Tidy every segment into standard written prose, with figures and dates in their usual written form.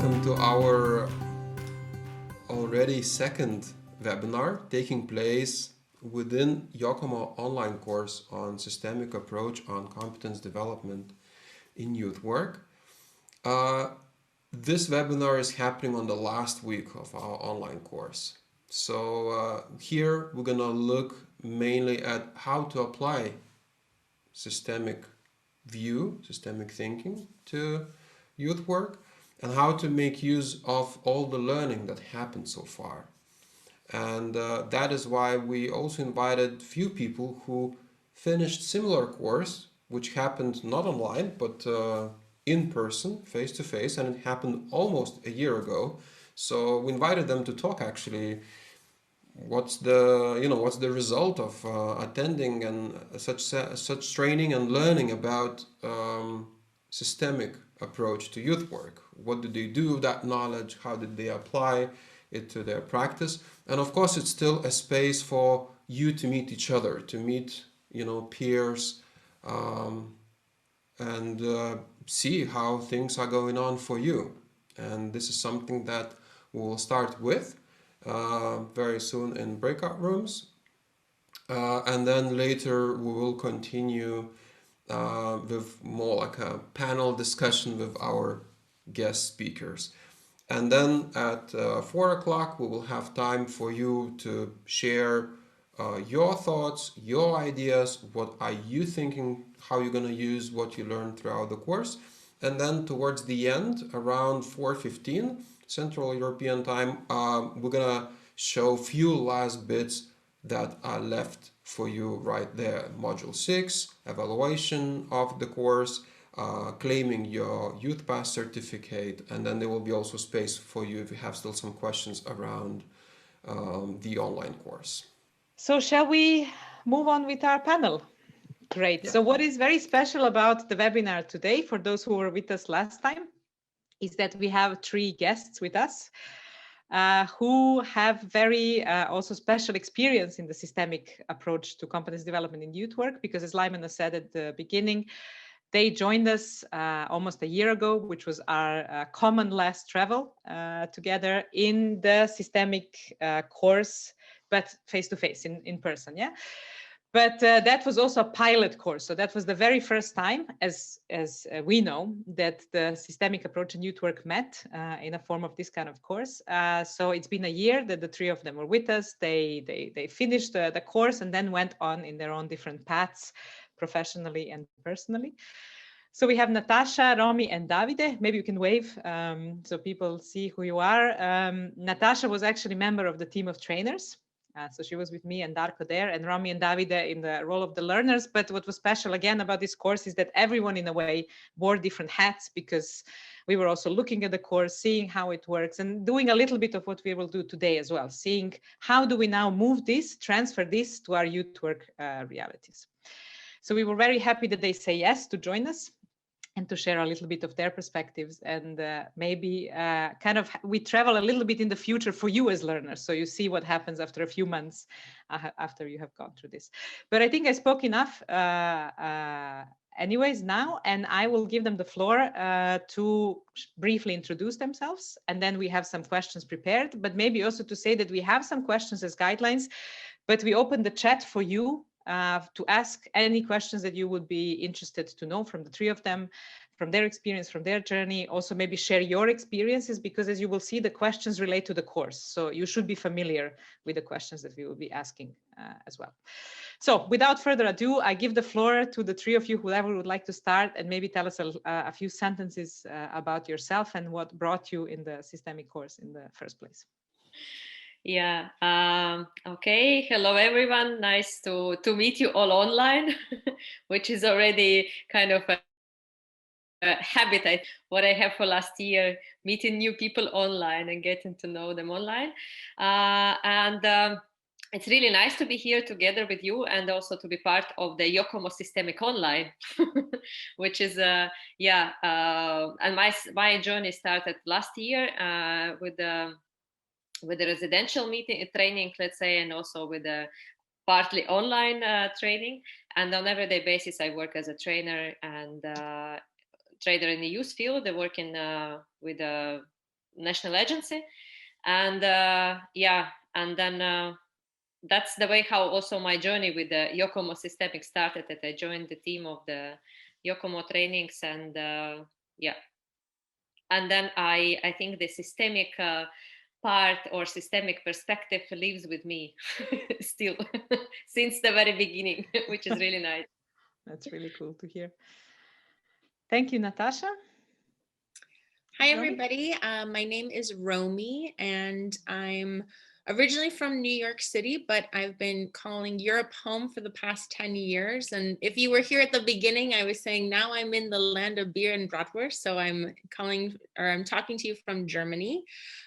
welcome to our already second webinar taking place within YOCOMO online course on systemic approach on competence development in youth work. This webinar is happening on the last week of our online course. So here we're going to look mainly at how to apply systemic view, systemic thinking to youth work, and how to make use of all the learning that happened so far. And that is why we also invited few people who finished similar course, which happened not online, but in person, face to face, and it happened almost a year ago. So we invited them to talk actually what's the result of attending and such training and learning about systemic approach to youth work. What did they do with that knowledge? How did they apply it to their practice? And of course, it's still a space for you to meet each other, to meet peers, and see how things are going on for you. And this is something that we'll start with very soon in breakout rooms, and then later we will continue with more like a panel discussion with our guest speakers. And then at 4 o'clock we will have time for you to share your thoughts, your ideas, what are you thinking, how you're going to use what you learned throughout the course. And then towards the end, around 4:15 Central European time, we're gonna show few last bits that are left for you right there. Module 6, evaluation of the course, claiming your Youth Pass certificate, and then there will be also space for you if you have still some questions around the online course. So shall we move on with our panel? Great. Yeah. So what is very special about the webinar today, for those who were with us last time, is that we have 3 guests with us who have very also special experience in the systemic approach to competence development in youth work, because as Lyman has said at the beginning, they joined us almost a year ago, which was our common last travel together in the systemic course, but face-to-face, in person, yeah? But that was also a pilot course. So that was the very first time, as we know, that the systemic approach in youth work met in a form of this kind of course. So it's been a year that the 3 of them were with us. They finished the course and then went on in their own different paths, professionally and personally. So we have Natasha, Romy, and Davide. Maybe you can wave so people see who you are. Natasha was actually a member of the team of trainers. So she was with me and Darko there, and Romy and Davide in the role of the learners. But what was special again about this course is that everyone in a way wore different hats, because we were also looking at the course, seeing how it works, and doing a little bit of what we will do today as well, seeing how do we now move this, transfer this to our youth work realities. So we were very happy that they say yes to join us and to share a little bit of their perspectives, and maybe kind of we travel a little bit in the future for you as learners, so you see what happens after a few months after you have gone through this. But I think I spoke enough anyways now, and I will give them the floor to briefly introduce themselves, and then we have some questions prepared, but maybe also to say that we have some questions as guidelines, but we open the chat for you to ask any questions that you would be interested to know from the 3 of them, from their experience, from their journey. Also maybe share your experiences, because as you will see, the questions relate to the course. So you should be familiar with the questions that we will be asking as well. So without further ado, I give the floor to the 3 of you, whoever would like to start, and maybe tell us a few sentences about yourself and what brought you in the systemic course in the first place. Yeah. Okay. Hello, everyone. Nice to meet you all online, which is already kind of a habit. What I have for last year, meeting new people online and getting to know them online. It's really nice to be here together with you, and also to be part of the YOCOMO Systemic Online, which is and my journey started last year with the residential training, let's say, and also with the partly online training. And on everyday basis, I work as a trainer and trainer in the youth field, working with National Agency. And yeah, and then that's the way how also my journey with the YOCOMO systemic started, that I joined the team of the YOCOMO trainings. And yeah, and then I think the systemic part or systemic perspective lives with me still since the very beginning, which is really nice. That's really cool to hear. Thank you, Natasha. Hi, everybody. My name is Romy, and I'm originally from New York City, but I've been calling Europe home for the past 10 years. And if you were here at the beginning, I was saying now I'm in the land of beer and bratwurst. So I'm talking to you from Germany.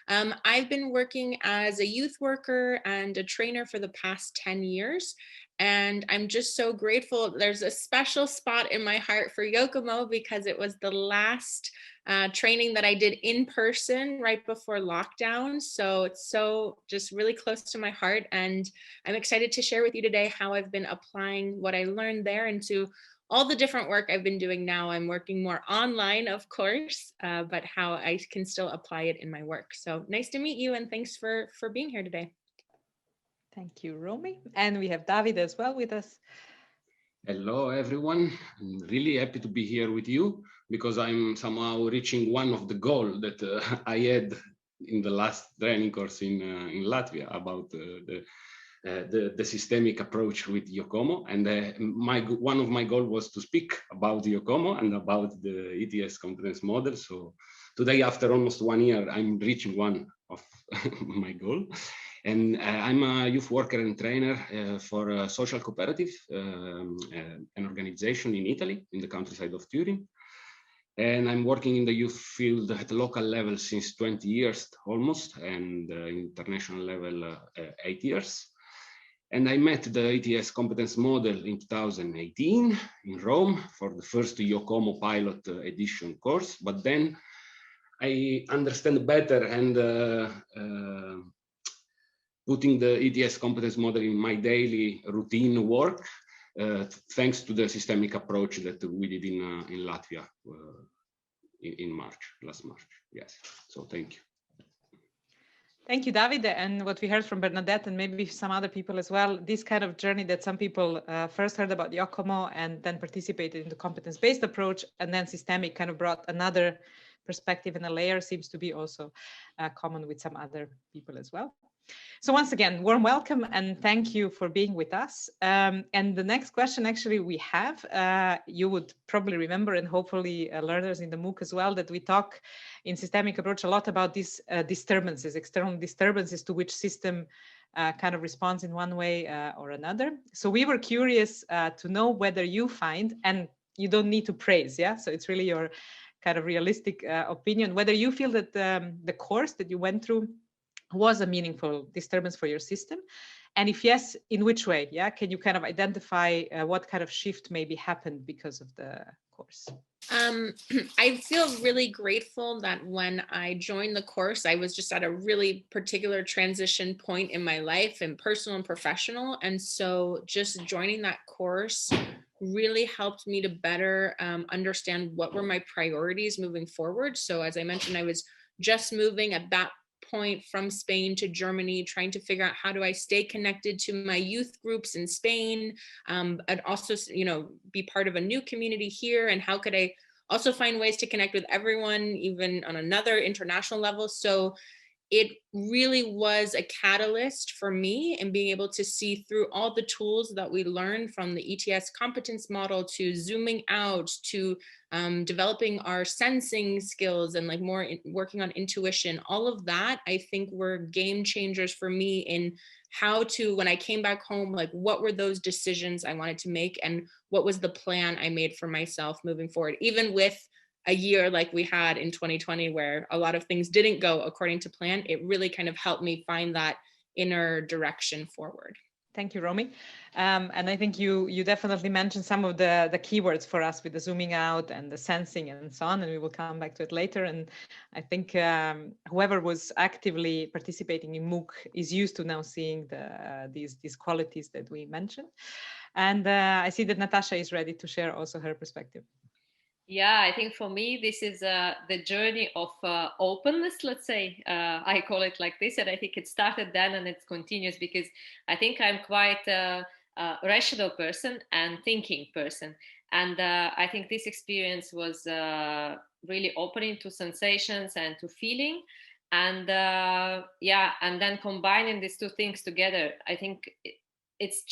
I've been working as a youth worker and a trainer for the past 10 years. And I'm just so grateful. There's a special spot in my heart for YOCOMO because it was the last training that I did in person right before lockdown. So it's so just really close to my heart. And I'm excited to share with you today how I've been applying what I learned there into all the different work I've been doing now. I'm working more online, of course, but how I can still apply it in my work. So nice to meet you, and thanks for being here today. Thank you, Romy. And we have David as well with us. Hello, everyone. I'm really happy to be here with you because I'm somehow reaching one of the goals that I had in the last training course in Latvia about the systemic approach with YOCOMO. And one of my goals was to speak about YOCOMO and about the ETS competence model. So today, after almost 1 year, I'm reaching one of my goal. And I'm a youth worker and trainer for a social cooperative, an organization in Italy, in the countryside of Turin. And I'm working in the youth field at the local level since 20 years almost, and international level 8 years. And I met the ETS competence model in 2018 in Rome for the first YOCOMO pilot edition course. But then I understand better and putting the ETS competence model in my daily routine work, thanks to the systemic approach that we did in Latvia in March, last March. Yes, so thank you. Thank you, David. And what we heard from Bernadette and maybe some other people as well, this kind of journey that some people first heard about YOCOMO and then participated in the competence-based approach, and then systemic kind of brought another perspective and a layer, seems to be also common with some other people as well. So once again, warm welcome and thank you for being with us. And the next question actually we have, you would probably remember, and hopefully learners in the MOOC as well, that we talk in systemic approach a lot about these disturbances, external disturbances to which system kind of responds in one way or another. So we were curious to know whether you find, and you don't need to praise, yeah? So it's really your kind of realistic opinion, whether you feel that the course that you went through was a meaningful disturbance for your system, and if yes, in which way? Yeah, can you kind of identify what kind of shift maybe happened because of the course? I feel really grateful that when I joined the course, I was just at a really particular transition point in my life, and personal and professional, and so just joining that course really helped me to better understand what were my priorities moving forward. So as I mentioned, I was just moving at that point from Spain to Germany, trying to figure out how do I stay connected to my youth groups in Spain, and also, you know, be part of a new community here, and how could I also find ways to connect with everyone, even on another international level. So it really was a catalyst for me in being able to see through all the tools that we learned from the ETS competence model, to zooming out, to developing our sensing skills and like more working on intuition. All of that, I think, were game changers for me in how to, when I came back home, like what were those decisions I wanted to make, and what was the plan I made for myself moving forward, even with a year like we had in 2020 where a lot of things didn't go according to plan. It really kind of helped me find that inner direction forward. Thank you, Romy. And I think you definitely mentioned some of the keywords for us with the zooming out and the sensing and so on, and we will come back to it later. And I think whoever was actively participating in MOOC is used to now seeing these qualities that we mentioned. And I see that Natasha is ready to share also her perspective. Yeah, I think for me, this is the journey of openness, let's say. I call it like this, and I think it started then and it continues because I think I'm quite a rational person and thinking person. And I think this experience was really opening to sensations and to feeling. And yeah, and then combining these two things together, I think it's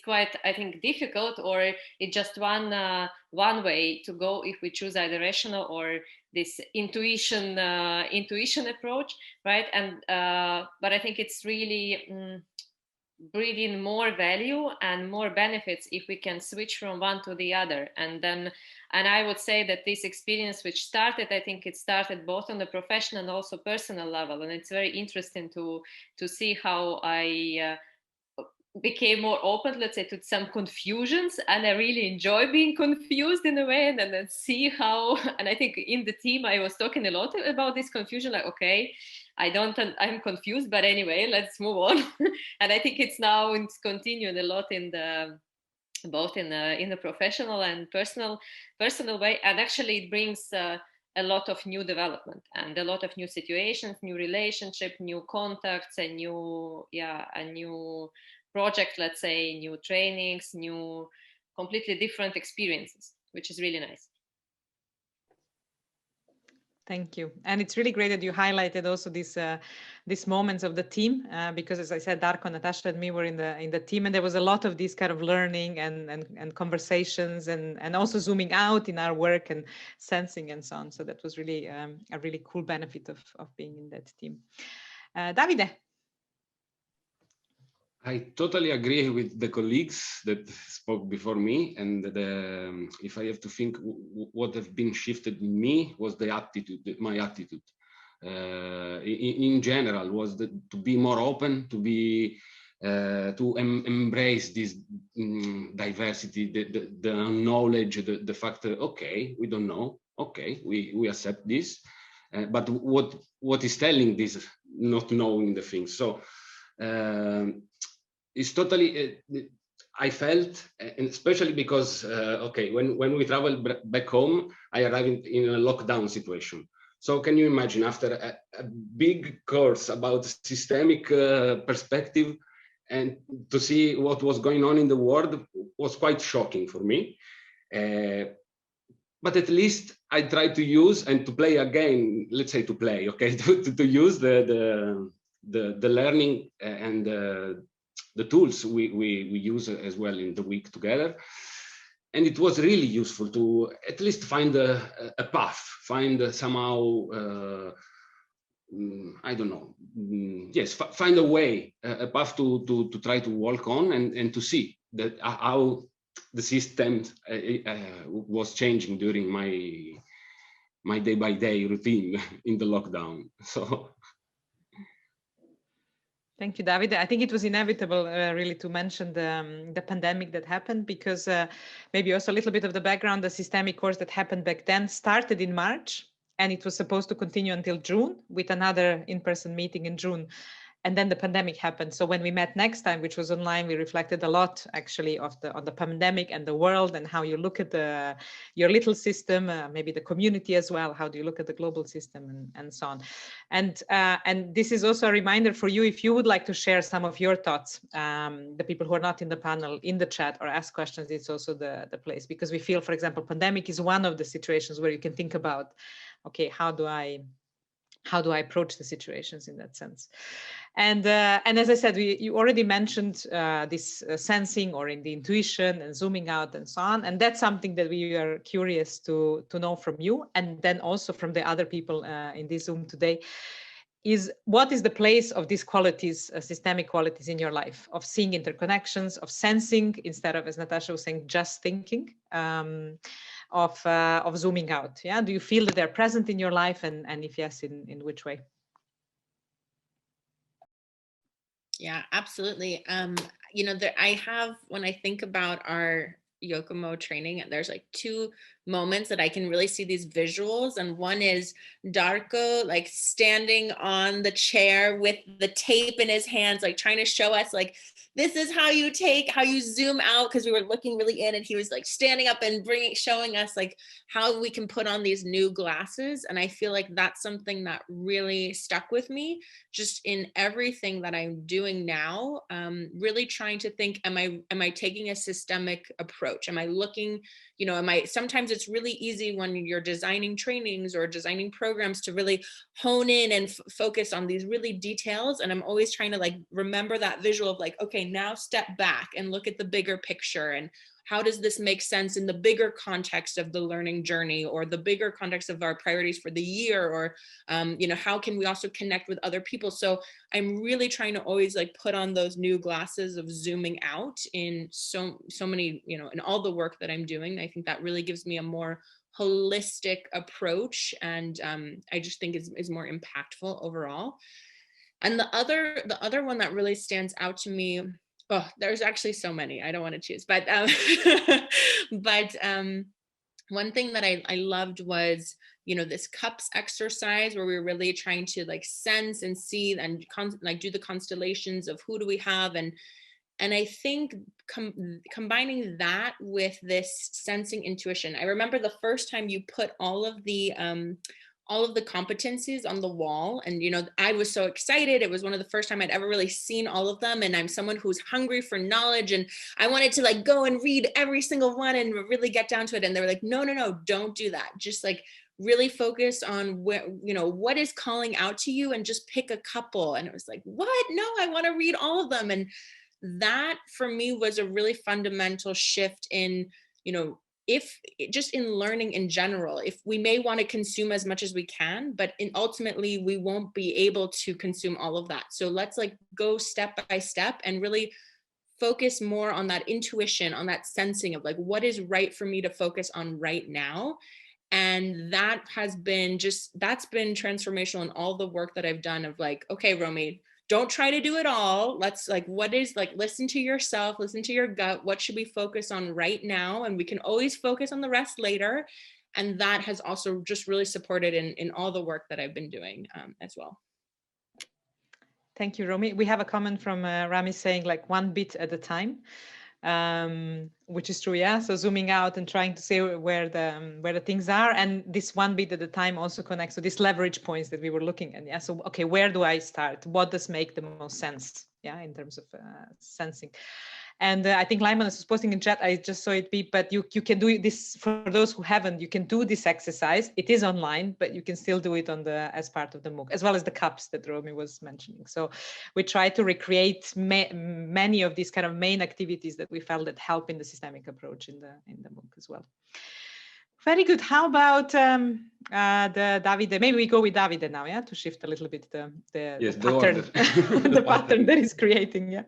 quite, I think, difficult, or it's just one way to go if we choose either rational or this intuition approach, right? And but I think it's really bringing more value and more benefits if we can switch from one to the other. And I would say that this experience, which started, I think it started both on the professional and also personal level, and it's very interesting to see how I became more open, let's say, to some confusions, and I really enjoy being confused in a way, and then see how. And I think in the team I was talking a lot about this confusion, like, okay, I'm confused, but anyway, let's move on. And I think it's continuing a lot in the both in the professional and personal way, and actually it brings a lot of new development and a lot of new situations, new relationship, new contacts, and new project, let's say, new trainings, new completely different experiences, which is really nice. Thank you. And it's really great that you highlighted also these moments of the team, because as I said, Darko, Natasha and me were in the team, and there was a lot of this kind of learning and conversations and also zooming out in our work and sensing and so on. So that was really a really cool benefit of being in that team. Davide. I totally agree with the colleagues that spoke before me, and if I have to think, what have been shifted in me was the attitude, my attitude. In general, was to be more open, to be to embrace this diversity, the knowledge, the fact that okay, we don't know, okay, we accept this, but what is telling this not knowing the things? So. It's totally, I felt, and especially because, okay, when we travel back home, I arrived in a lockdown situation. So can you imagine, after a big course about systemic perspective, and to see what was going on in the world was quite shocking for me. But at least I tried to use and to play again, let's say to play, okay, to use the learning and the tools we use as well in the week together. And it was really useful to at least find a path, find somehow, I don't know, yes, find a way, a path to try to walk on and to see that how the system was changing during my day-by-day routine in the lockdown. So. Thank you, David. I think it was inevitable really to mention the pandemic that happened, because maybe also a little bit of the background, the systemic course that happened back then started in March, and it was supposed to continue until June with another in-person meeting in June. And then the pandemic happened. So when we met next time, which was online, we reflected a lot actually on the pandemic and the world, and how you look at your little system, maybe the community as well. How do you look at the global system and so on? And this is also a reminder for you, if you would like to share some of your thoughts, the people who are not in the panel, in the chat, or ask questions, it's also the place, because we feel, for example, pandemic is one of the situations where you can think about, okay, how do I approach the situations in that sense? And as I said, you already mentioned this sensing, or in the intuition and zooming out and so on. And that's something that we are curious to know from you, and then also from the other people in this Zoom today, is what is the place of these qualities, systemic qualities in your life, of seeing interconnections, of sensing instead of, as Natasha was saying, just thinking, of zooming out? Yeah, do you feel that they're present in your life, and if yes, in which way? Yeah, absolutely. You know, I have, when I think about our YOCOMO training, there's like two moments that I can really see these visuals. And one is Darko like standing on the chair with the tape in his hands, like trying to show us like, this is how you zoom out, because we were looking really in, and he was like standing up and showing us like how we can put on these new glasses. And I feel like that's something that really stuck with me, just in everything that I'm doing now. Really trying to think, am I taking a systemic approach? Am I looking, sometimes it's really easy when you're designing trainings or designing programs to really hone in and focus on these really details. And I'm always trying to like remember that visual of like, okay, now step back and look at the bigger picture, and how does this make sense in the bigger context of the learning journey, or the bigger context of our priorities for the year, or how can we also connect with other people? So I'm really trying to always like put on those new glasses of zooming out in so many, in all the work that I'm doing. I think that really gives me a more holistic approach, and I just think is more impactful overall. And the other one that really stands out to me, there's actually so many, I don't want to choose, but one thing that I loved was, this cups exercise, where we were really trying to like sense and see and like do the constellations of who do we have, and I think combining that with this sensing intuition. I remember the first time you put all of the competencies on the wall, and I was so excited. It was one of the first time I'd ever really seen all of them, and I'm someone who's hungry for knowledge, and I wanted to like go and read every single one and really get down to it. And they were like, no, don't do that. Just like really focus on what is calling out to you, and just pick a couple. And it was like, what? No, I want to read all of them. And that for me was a really fundamental shift in, if just in learning in general, if we may want to consume as much as we can, but ultimately we won't be able to consume all of that. So let's like go step by step and really focus more on that intuition, on that sensing of like, what is right for me to focus on right now. And that has been that's been transformational in all the work that I've done of like, okay, Romy, don't try to do it all. Let's like, listen to yourself, listen to your gut. What should we focus on right now? And we can always focus on the rest later. And that has also just really supported in all the work that I've been doing as well. Thank you, Romy. We have a comment from Rami saying like 1 bit at a time, which is true. Yeah. So zooming out and trying to see where the things are, and this 1 bit at a time also connects to these leverage points that we were looking at. Yeah. So okay, where do I start? What does make the most sense? Yeah, in terms of sensing. And I think Lyman is posting in chat. I just saw it beep, but you can do this for those who haven't. You can do this exercise. It is online, but you can still do it as part of the MOOC, as well as the cups that Romy was mentioning. So we try to recreate many of these kind of main activities that we felt that help in the systemic approach in the MOOC as well. Very good. How about the Davide? Maybe we go with Davide now, yeah, to shift a little bit the pattern, the pattern that is creating, yeah.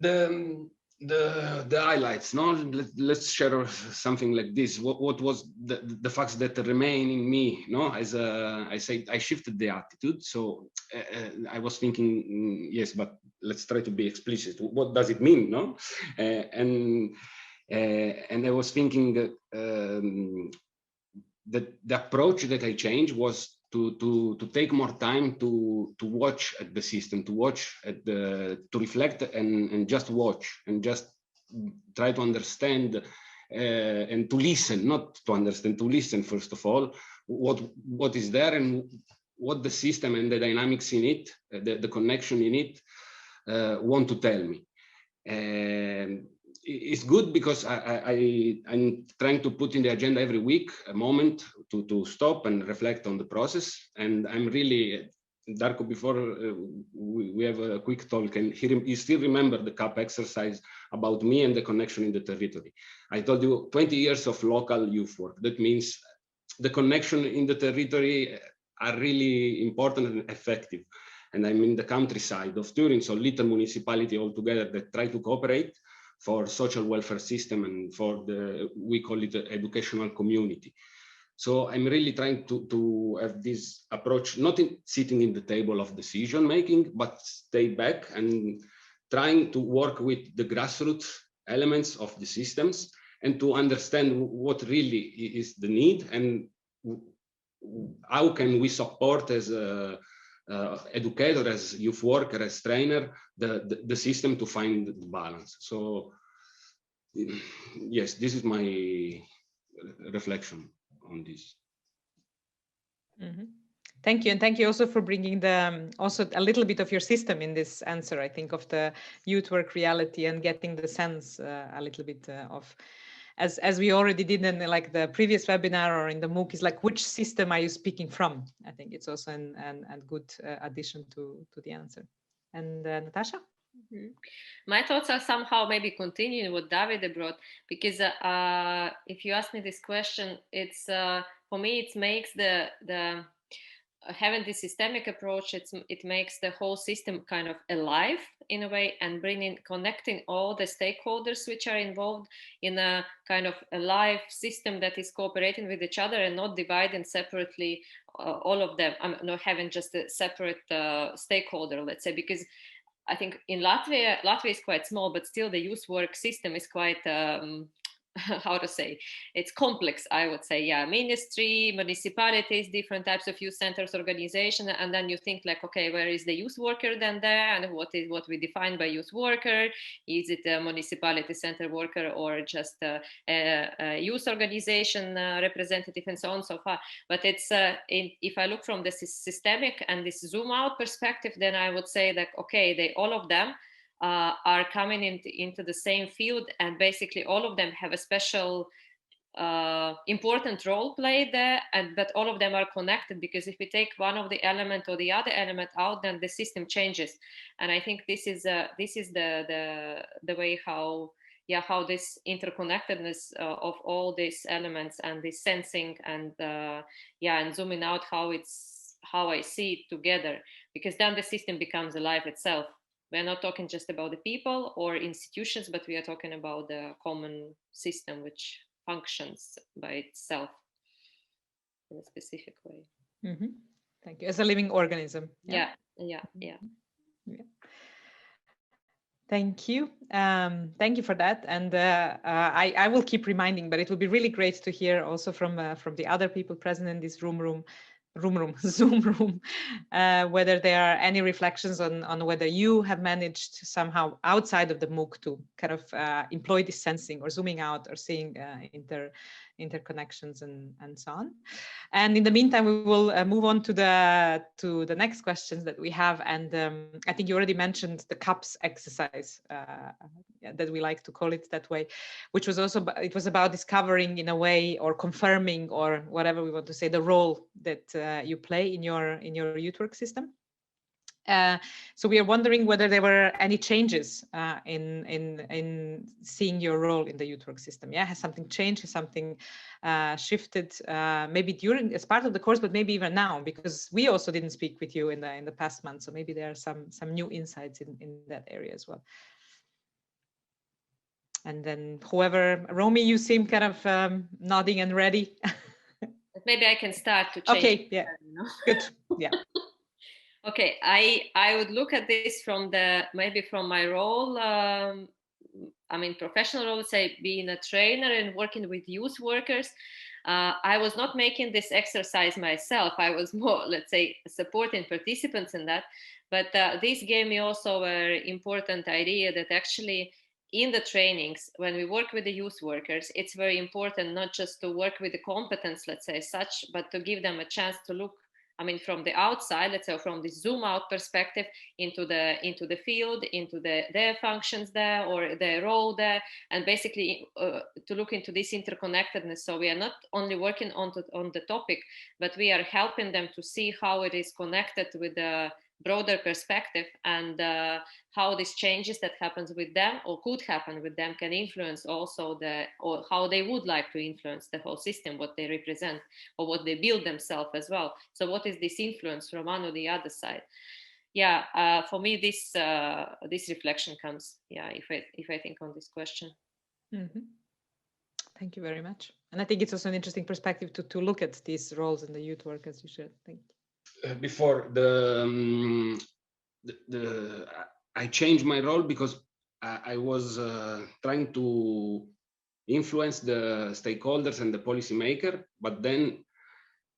The highlights. No, let's share something like this. What was the facts that remain in me? No, as I said, I shifted the attitude. So I was thinking, yes, but let's try to be explicit. What does it mean? No, and I was thinking that the approach that I changed was to take more time to watch at the system, to reflect and just watch and just try to understand and to listen, not to understand, to listen first of all, what is there and what the system and the dynamics in it, the connection in it want to tell me. It's good because I'm trying to put in the agenda every week a moment to stop and reflect on the process. And I'm really, Darko, before we have a quick talk, and you still remember the cup exercise about me and the connection in the territory. I told you 20 years of local youth work. That means the connection in the territory are really important and effective. And I'm in the countryside of Turin, so little municipality altogether that try to cooperate for social welfare system and for we call it the educational community. So I'm really trying to have this approach, not sitting in the table of decision making, but stay back and trying to work with the grassroots elements of the systems and to understand what really is the need and how can we support as a educator, as youth worker, as trainer, the system to find the balance. So yes, this is my reflection on this. Mm-hmm. Thank you, and thank you also for bringing the also a little bit of your system in this answer. I think of the youth work reality and getting the sense a little bit of, as we already did in like the previous webinar or in the MOOC, is like which system are you speaking from? I think it's also a good addition to the answer. And Natasha? Mm-hmm. My thoughts are somehow maybe continuing what Davide brought, because if you ask me this question, it's for me it makes the having this systemic approach, it makes the whole system kind of alive in a way, and connecting all the stakeholders which are involved in a kind of a live system that is cooperating with each other and not dividing separately all of them, not having just a separate stakeholder, let's say, because I think in Latvia is quite small, but still the youth work system is quite how to say, it's complex, I would say. Yeah, ministry, municipalities, different types of youth centers, organization, and then you think like, okay, where is the youth worker then there, and what we define by youth worker? Is it a municipality center worker or just a youth organization representative, and so on and so far? But it's if I look from the systemic and this zoom out perspective, then I would say that okay, all of them are coming into the same field, and basically all of them have a special important role played there, but all of them are connected, because if we take one of the element or the other element out, then the system changes. And I think this is the way how this interconnectedness of all these elements and this sensing and and zooming out, how I see it together, because then the system becomes alive itself. We're not talking just about the people or institutions, but we are talking about the common system which functions by itself in a specific way. Mm-hmm. Thank you. As a living organism. Yeah. Thank you. Thank you for that. And I will keep reminding, but it will be really great to hear also from the other people present in this Zoom room, whether there are any reflections on whether you have managed somehow outside of the MOOC to kind of employ this sensing or zooming out or seeing interconnections and so on. And in the meantime, we will move on to the next questions that we have. And I think you already mentioned the CUPS exercise that we like to call it that way, which was also, it was about discovering in a way, or confirming, or whatever we want to say, the role that you play in your youth work system. So we are wondering whether there were any changes in seeing your role in the youth work system. Yeah, has something changed? Has something shifted? Maybe during as part of the course, but maybe even now, because we also didn't speak with you in the past month. So maybe there are some new insights in that area as well. And then whoever, Romy, you seem kind of nodding and ready. Maybe I can start to change. Okay, yeah, good, yeah. Okay, I would look at this from my role, I mean, professional role, say being a trainer and working with youth workers. I was not making this exercise myself. I was more, let's say, supporting participants in that. But this gave me also an important idea that actually in the trainings, when we work with the youth workers, it's very important not just to work with the competence, let's say, such, but to give them a chance to look, I mean, from the outside, let's say, from the zoom out perspective into the field, into their functions there or their role there, and basically to look into this interconnectedness. So we are not only working on the topic, but we are helping them to see how it is connected with the broader perspective, and how these changes that happens with them or could happen with them can influence also or how they would like to influence the whole system, what they represent or what they build themselves as well. So what is this influence from one or the other side? Yeah, for me this reflection comes, if I think on this question. Mm-hmm. Thank you very much. And I think it's also an interesting perspective to look at these roles in the youth work, as you should think. Before I changed my role because I was trying to influence the stakeholders and the policymaker, but then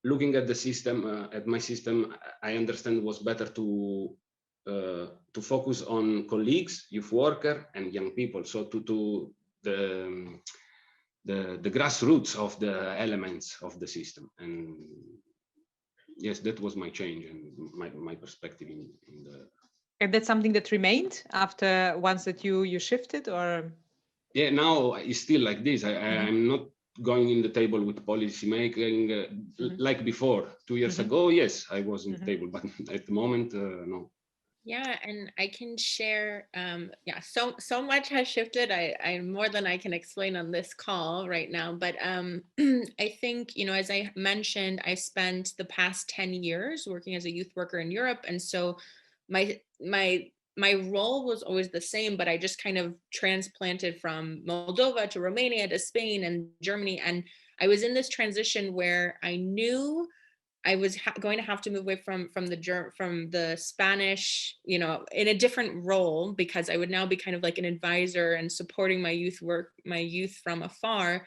looking at the system, at my system, I understand was better to focus on colleagues, youth worker, and young people. So to the grassroots of the elements of the system. And yes, that was my change and my perspective in the. And that's something that remained after once that you shifted, or? Yeah, now it's still like this. I'm not going in the table with policy making like before. 2 years ago, yes, I was in the table, but at the moment, no. Yeah, and I can share, yeah, so much has shifted. I more than I can explain on this call right now, but I think, you know, as I mentioned, I spent the past 10 years working as a youth worker in Europe. And so my role was always the same, but I just kind of transplanted from Moldova to Romania to Spain and Germany. And I was in this transition where I knew I was going to have to move away from the Spanish, you know, in a different role, because I would now be kind of like an advisor and supporting my youth from afar.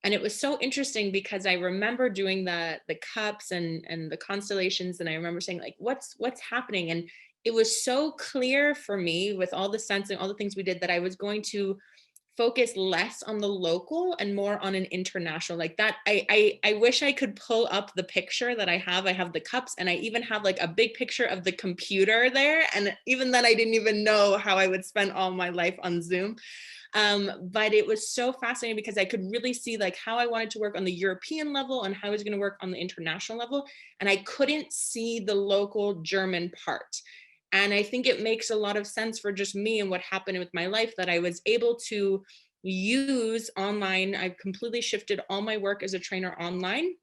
And it was so interesting because I remember doing the cups and the constellations, and I remember saying like, what's happening? And it was so clear for me with all the sensing, all the things we did, that I was going to focus less on the local and more on an international, like that. I wish I could pull up the picture that I have the cups, and I even have like a big picture of the computer there. And even then I didn't even know how I would spend all my life on Zoom. But it was so fascinating because I could really see like how I wanted to work on the European level and how I was going to work on the international level. And I couldn't see the local German part. And I think it makes a lot of sense for just me and what happened with my life, that I was able to use online. I've completely shifted all my work as a trainer online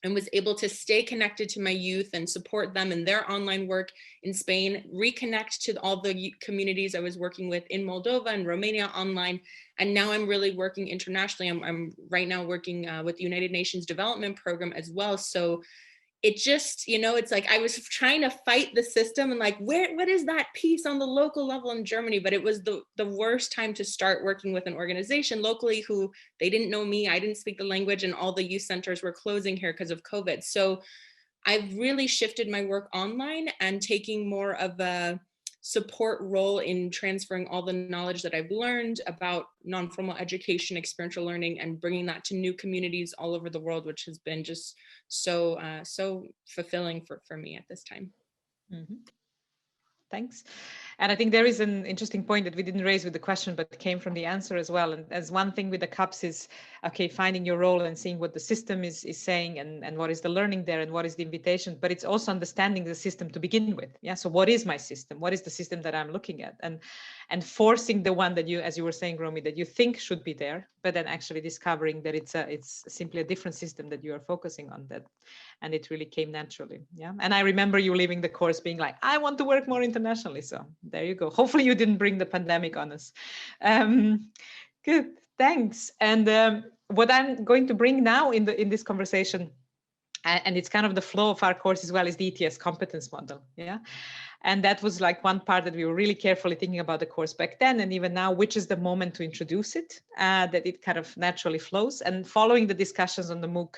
and was able to stay connected to my youth and support them in their online work in Spain, reconnect to all the communities I was working with in Moldova and Romania online. And now I'm really working internationally. I'm right now working with the United Nations Development Program as well. So it just, you know, it's like I was trying to fight the system and like, what is that piece on the local level in Germany? But it was the worst time to start working with an organization locally who they didn't know me. I didn't speak the language, and all the youth centers were closing here because of COVID. So I've really shifted my work online and taking more of a support role in transferring all the knowledge that I've learned about non-formal education, experiential learning, and bringing that to new communities all over the world, which has been just so fulfilling for me at this time. Thanks. And I think there is an interesting point that we didn't raise with the question, but came from the answer as well. And as one thing with the cups is, okay, finding your role and seeing what the system is saying and what is the learning there and what is the invitation, but it's also understanding the system to begin with. Yeah. So what is my system? What is the system that I'm looking at? And forcing the one that you, as you were saying, Romy, that you think should be there, but then actually discovering that it's simply a different system that you are focusing on, that, and it really came naturally. Yeah. And I remember you leaving the course being like, I want to work more internationally. So there you go. Hopefully you didn't bring the pandemic on us. Good, thanks. And what I'm going to bring now in this conversation, and it's kind of the flow of our course as well, is the ETS competence model. Yeah. And that was like one part that we were really carefully thinking about the course back then, and even now, which is the moment to introduce it, that it kind of naturally flows. And following the discussions on the MOOC,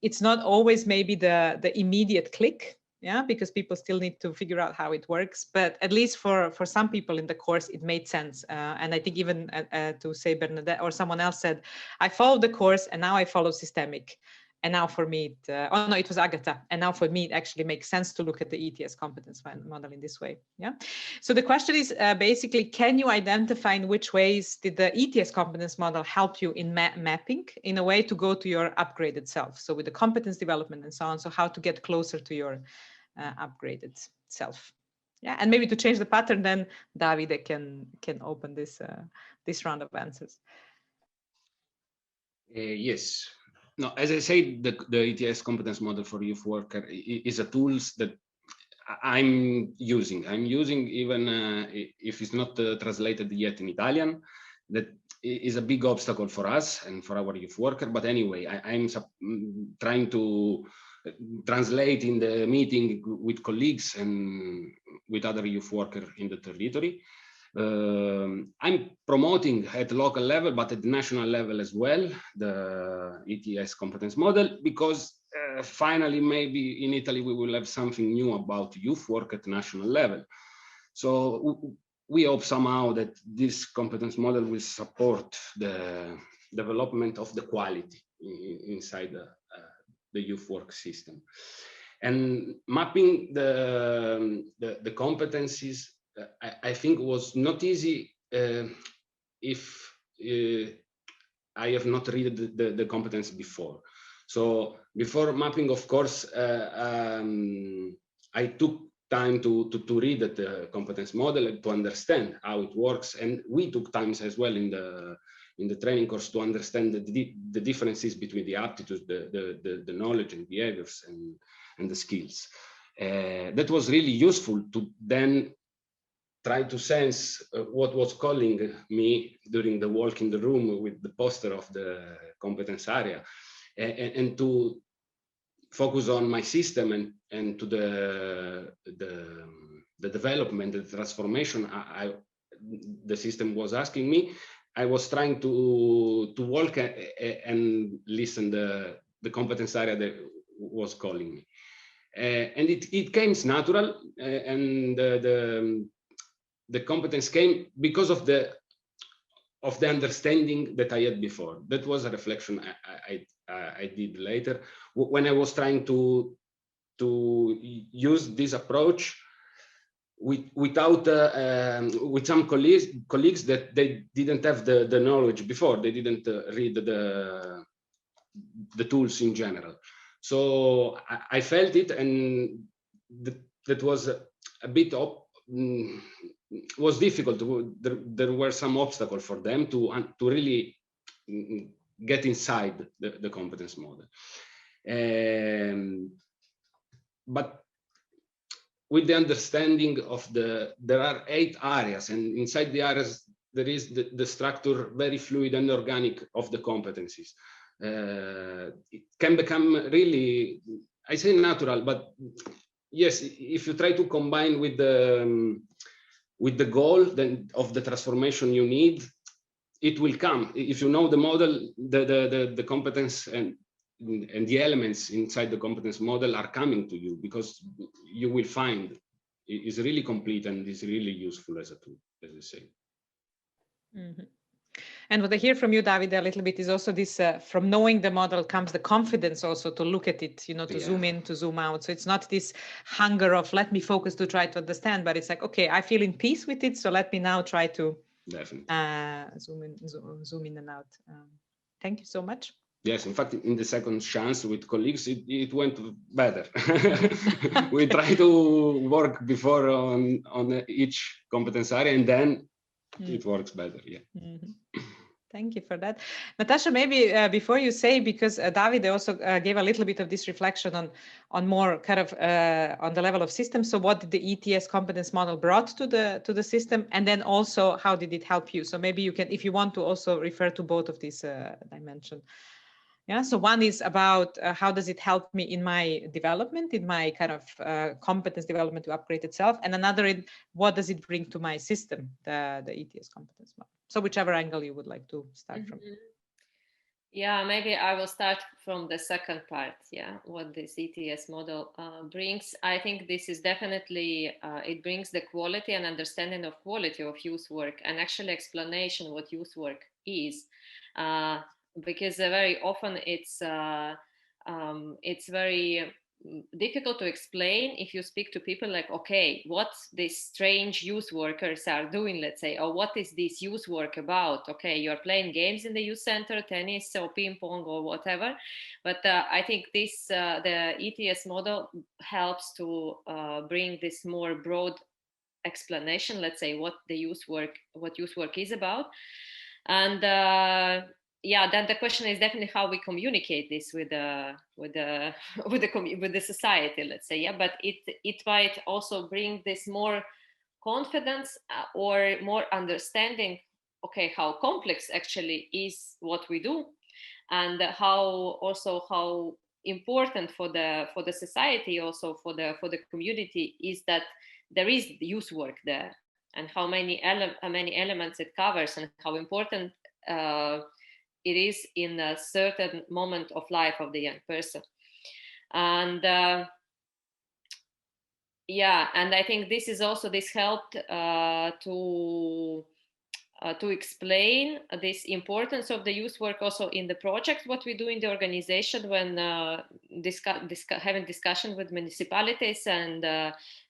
it's not always maybe the immediate click, yeah, because people still need to figure out how it works. But at least for some people in the course, it made sense. And I think even to say Bernadette or someone else said, I followed the course and now I follow systemic. And now for me, oh no, it was Agatha. And now for me, it actually makes sense to look at the ETS competence model in this way. Yeah. So the question is basically, can you identify in which ways did the ETS competence model help you in mapping in a way to go to your upgraded self? So with the competence development and so on. So how to get closer to your upgraded self. Yeah. And maybe to change the pattern, then Davide can open this round of answers. Yes. No, as I said, the ETS competence model for youth worker is a tool that I'm using. I'm using even if it's not translated yet in Italian. That is a big obstacle for us and for our youth worker. But anyway, I'm trying to translate in the meeting with colleagues and with other youth workers in the territory. I'm promoting at local level, but at the national level as well, the ETS competence model, because finally, maybe in Italy, we will have something new about youth work at national level. So we hope somehow that this competence model will support the development of the quality inside the youth work system. And mapping the competencies, I think was not easy if I have not read the competence before. So before mapping, of course, I took time to read the competence model and to understand how it works. And we took times as well in the training course to understand the differences between the aptitudes, the knowledge and behaviors and the skills. That was really useful to then try to sense what was calling me during the walk in the room with the poster of the competence area, and to focus on my system and to the development, the transformation the system was asking me. I was trying to walk and listen the competence area that was calling me. And it came natural, and the competence came because of the understanding that I had before. That was a reflection I did later when I was trying to use this approach with some colleagues that they didn't have the knowledge before. They didn't read the tools in general. So I felt it, and that was a bit was difficult. There were some obstacles for them to really get inside the competence model. But with the understanding of there are 8 areas, and inside the areas there is the structure very fluid and organic of the competencies. It can become really, I say natural, but yes, if you try to combine with the goal then of the transformation you need, it will come. If you know the model, the competence and the elements inside the competence model are coming to you, because you will find it is really complete and is really useful as a tool, as I say. Mm-hmm. And what I hear from you, David, a little bit is also this, from knowing the model comes the confidence also to look at it, to zoom in, to zoom out. So it's not this hunger of let me focus to try to understand, but it's like, okay, I feel in peace with it. So let me now try to zoom in and out. Thank you so much. Yes, in fact, in the second chance with colleagues, it went better. We try to work before on each competence area, and then it works better. Yeah. Mm-hmm. Thank you for that. Natasha, maybe before you say, because David also gave a little bit of this reflection on more kind of on the level of systems. So what did the ETS competence model brought to the system? And then also, how did it help you? So maybe you can, if you want to also refer to both of these dimensions. Yeah, so one is about how does it help me in my development, in my kind of competence development to upgrade itself, and another in what does it bring to my system, the ETS competence model. So whichever angle you would like to start from. Yeah, maybe I will start from the second part. Yeah, what this ETS model brings. I think this is definitely, it brings the quality and understanding of quality of youth work, and actually explanation what youth work is. Because very often it's very difficult to explain if you speak to people like, okay, what these strange youth workers are doing, let's say, or what is this youth work about? Okay, you're playing games in the youth center, tennis or ping pong or whatever. But I think this the ETS model helps to bring this more broad explanation, let's say, what youth work is about. And yeah, then the question is definitely how we communicate this with the society, let's say. Yeah, but it might also bring this more confidence or more understanding. Okay, how complex actually is what we do, and how important for the society, also for the community, is that there is youth work there. and how many elements it covers, and how important it is in a certain moment of life of the young person. And yeah, and I think this helped to explain this importance of the youth work also in the project, what we do in the organization when having discussion with municipalities and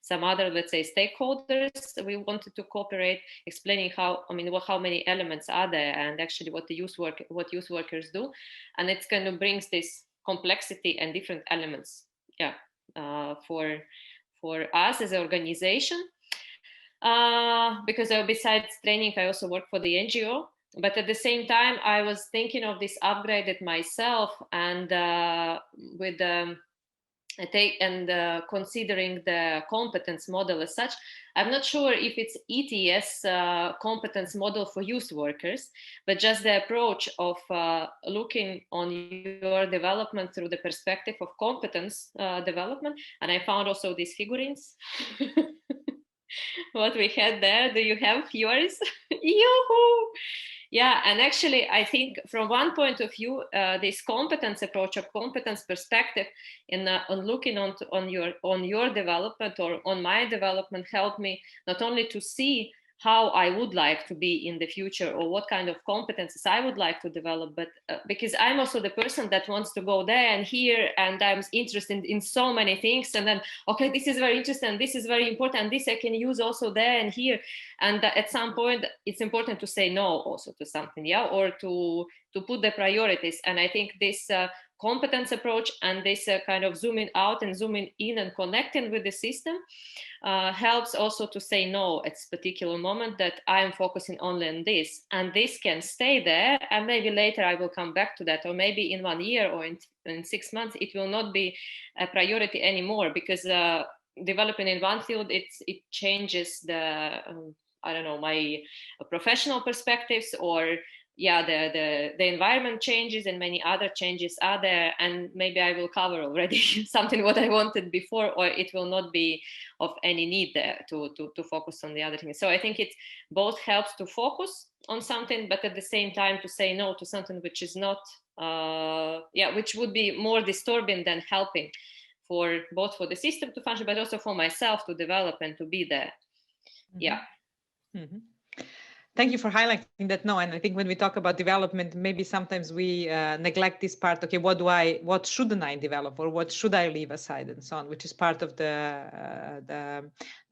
some other, let's say, stakeholders. We wanted to cooperate, explaining how many elements are there, and actually what youth workers do, and it's kind of brings this complexity and different elements, for us as an organization. Because besides training, I also work for the NGO. But at the same time, I was thinking of this upgraded myself, and considering the competence model as such. I'm not sure if it's ETS competence model for youth workers, but just the approach of looking on your development through the perspective of competence development. And I found also these figurines. What we had there. Do you have yours? Yoo-hoo! Yeah, and actually, I think from one point of view, this competence approach or competence perspective on looking on your development or on my development helped me not only to see how I would like to be in the future or what kind of competences I would like to develop, but because I'm also the person that wants to go there and here, and I'm interested in so many things, and then, okay, this is very interesting, this is very important, and this I can use also there and here. And at some point, it's important to say no also to something, or to put the priorities. And I think this competence approach and this kind of zooming out and zooming in and connecting with the system helps also to say no at this particular moment, that I'm focusing only on this, and this can stay there, and maybe later I will come back to that, or maybe in 1 year or in 6 months it will not be a priority anymore, because developing in one field, it changes the I don't know, my professional perspectives, or the environment changes and many other changes are there, and maybe I will cover already something what I wanted before, or it will not be of any need there to focus on the other things. So I think it both helps to focus on something, but at the same time to say no to something which is not which would be more disturbing than helping, for both for the system to function, but also for myself to develop and to be there. Mm-hmm. Yeah. Mm-hmm. Thank you for highlighting that. No, and I think when we talk about development, maybe sometimes we neglect this part. Okay, what shouldn't I develop, or what should I leave aside, and so on, which is part of the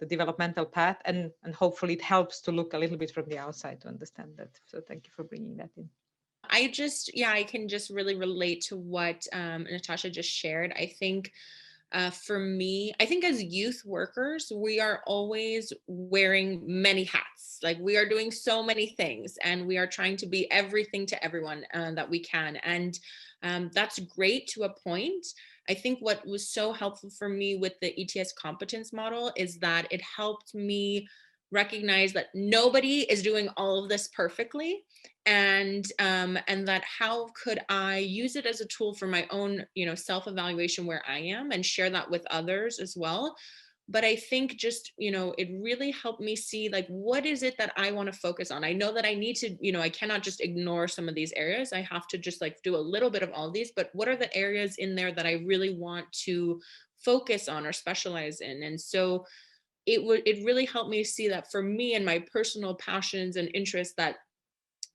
developmental path, and hopefully it helps to look a little bit from the outside to understand that. So thank you for bringing that in. I can just really relate to what Natasha just shared. I think for me, I think as youth workers, we are always wearing many hats. Like, we are doing so many things, and we are trying to be everything to everyone that we can. And that's great to a point. I think what was so helpful for me with the ETS competence model is that it helped me recognize that nobody is doing all of this perfectly, and that how could I use it as a tool for my own, self-evaluation where I am, and share that with others as well. But I think just, it really helped me see, like, what is it that I want to focus on? I know that I need to, I cannot just ignore some of these areas. I have to just do a little bit of all these, but what are the areas in there that I really want to focus on or specialize in? And so it really helped me see that for me and my personal passions and interests, that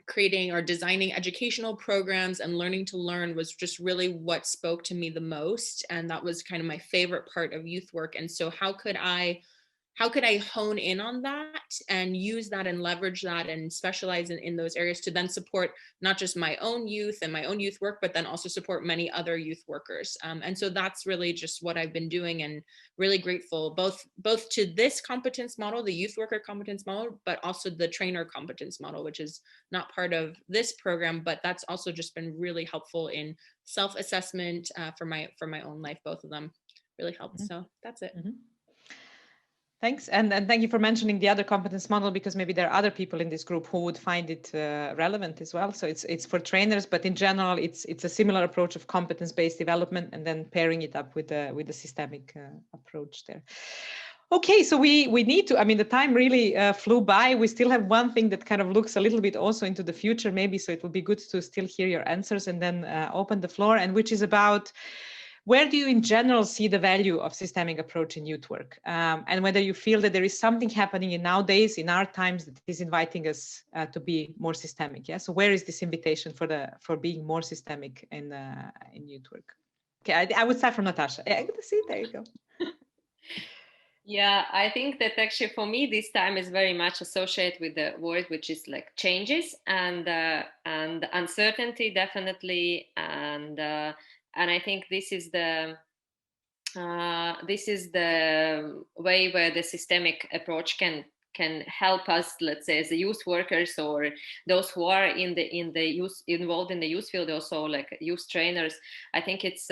creating or designing educational programs and learning to learn was just really what spoke to me the most. And that was kind of my favorite part of youth work. And so how could I hone in on that and use that and leverage that and specialize in those areas to then support not just my own youth and my own youth work, but then also support many other youth workers. And so that's really just what I've been doing, and really grateful both to this competence model, the youth worker competence model, but also the trainer competence model, which is not part of this program, but that's also just been really helpful in self-assessment for my own life. Both of them really helped. So that's it. Mm-hmm. Thanks. And thank you for mentioning the other competence model, because maybe there are other people in this group who would find it relevant as well. So it's for trainers, but in general, it's a similar approach of competence-based development, and then pairing it up with the systemic approach there. Okay, so we need to, I mean, the time really flew by. We still have one thing that kind of looks a little bit also into the future, maybe, so it would be good to still hear your answers and then open the floor, and which is about where do you in general see the value of systemic approach in youth work, and whether you feel that there is something happening in nowadays, in our times, that is inviting us to be more systemic. Yeah, so where is this invitation for being more systemic in youth work? Okay, I would start from Natasha. Yeah, good to see. There you go. Yeah, I think that actually for me this time is very much associated with the word which is like changes and uncertainty, definitely, and I think this is the way where the systemic approach can help us, let's say, as the youth workers or those who are in the youth, involved in the youth field, also like youth trainers. I think it's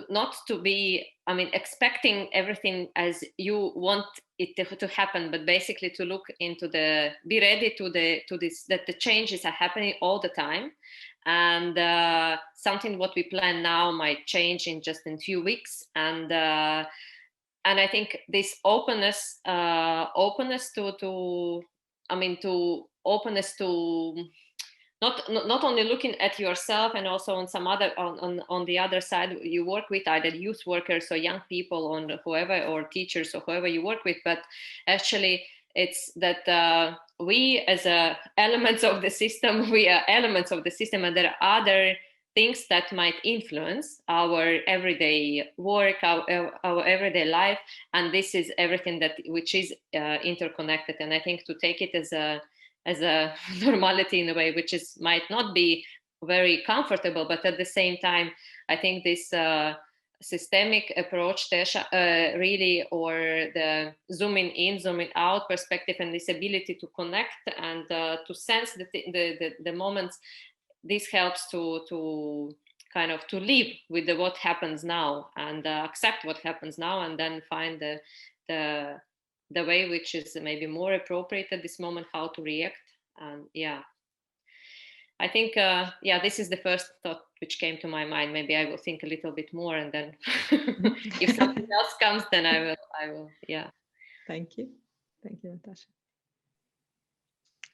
not to be, I mean, expecting everything as you want it to happen, but basically to look into be ready to this, that the changes are happening all the time, and something what we plan now might change in just in few weeks, and I think this openness to openness to not only looking at yourself, and also on some other on the other side you work with, either youth workers or young people or whoever, or teachers or whoever you work with, but actually it's that we as elements of the system, we are elements of the system, and there are other things that might influence our everyday work, our everyday life, and this is everything which is interconnected. And I think to take it as a normality in a way which might not be very comfortable, but at the same time, I think this systemic approach, really, or the zooming in, zooming out perspective, and this ability to connect and to sense the moments, this helps to kind of to live with what happens now, and accept what happens now, and then find the way which is maybe more appropriate at this moment, how to react. And yeah, I think this is the first thought which came to my mind. Maybe I will think a little bit more, and then if something else comes, then I will. Yeah. Thank you, Natasha.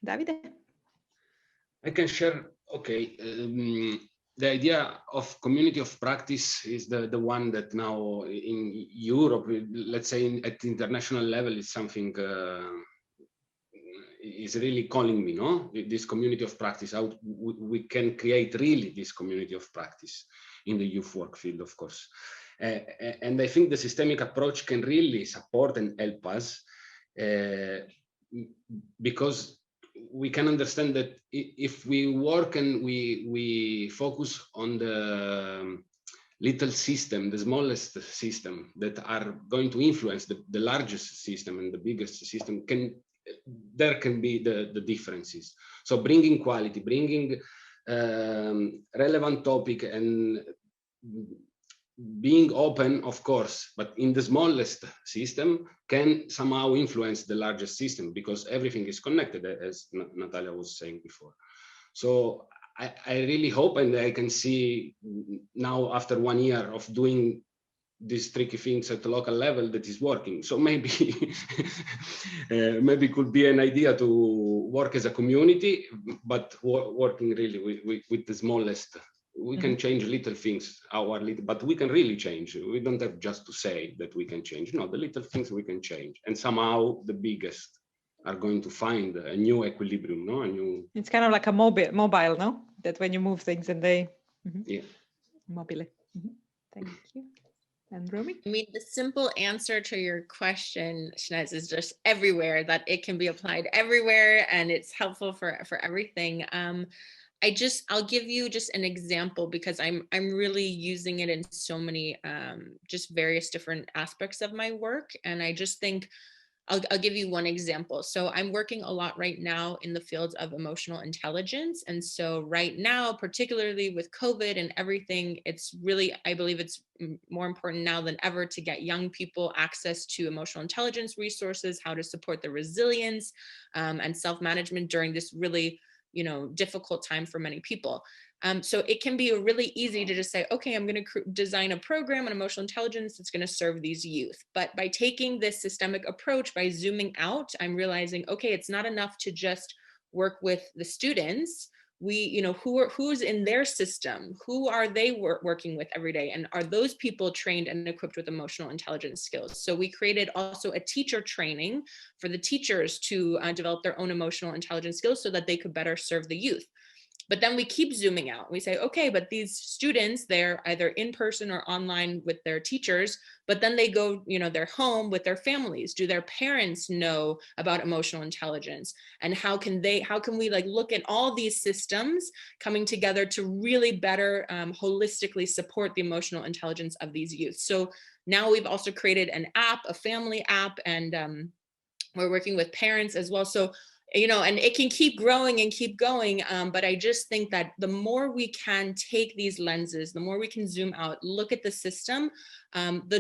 Davide? I can share. Okay. The idea of community of practice is the one that now in Europe, let's say at international level, is something is really calling me, no? This community of practice, how we can create really this community of practice in the youth work field, of course. And I think the systemic approach can really support and help us, because we can understand that if we work and we focus on the little system, the smallest system that are going to influence the largest system and the biggest system, there can be the differences. So bringing quality, bringing relevant topic, and being open, of course, but in the smallest system can somehow influence the largest system, because everything is connected, as Natalia was saying before. So I really hope, and I can see now after 1 year of doing these tricky things at the local level, that is working. So maybe maybe it could be an idea to work as a community, but working really with the smallest. We can change little things, but we can really change. We don't have just to say that we can change. No, the little things we can change, and somehow the biggest are going to find a new equilibrium, no? It's kind of like a mobile, no? That when you move things and they yeah, mobile. Thank you. And Romy? I mean, the simple answer to your question, Shnez, is just everywhere, that it can be applied everywhere, and it's helpful for everything. I'll give you just an example, because I'm really using it in so many just various different aspects of my work. And I just think I'll give you one example. So I'm working a lot right now in the field of emotional intelligence. And so right now, particularly with COVID and everything, it's really, I believe it's more important now than ever to get young people access to emotional intelligence resources, how to support their resilience and self-management during this really difficult time for many people. So it can be really easy to just say, okay, I'm going to design a program on emotional intelligence that's going to serve these youth. But by taking this systemic approach, by zooming out, I'm realizing, okay, it's not enough to just work with the students. Who's in their system? Who are they working with every day? And are those people trained and equipped with emotional intelligence skills? So we created also a teacher training for the teachers to develop their own emotional intelligence skills so that they could better serve the youth. But then we keep zooming out. We say, okay, but these students, they're either in person or online with their teachers, but then they go, they're home with their families. Do their parents know about emotional intelligence? And how can we look at all these systems coming together to really better holistically support the emotional intelligence of these youth? So now we've also created an app, a family app, and we're working with parents as well. So and it can keep growing and keep going. But I just think that the more we can take these lenses, the more we can zoom out, look at the system, the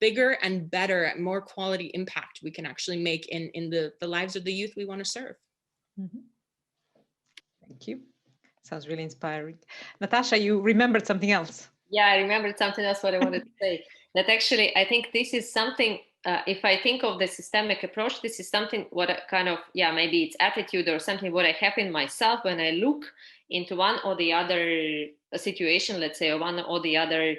bigger and better, more quality impact we can actually make in the lives of the youth we want to serve. Mm-hmm. Thank you. Sounds really inspiring. Natasha, you remembered something else. Yeah, I remembered something else what I wanted to say. That actually, I think this is something, if I think of the systemic approach, this is something what I kind of, maybe it's attitude or something what I have in myself when I look into one or the other situation, let's say, or one or the other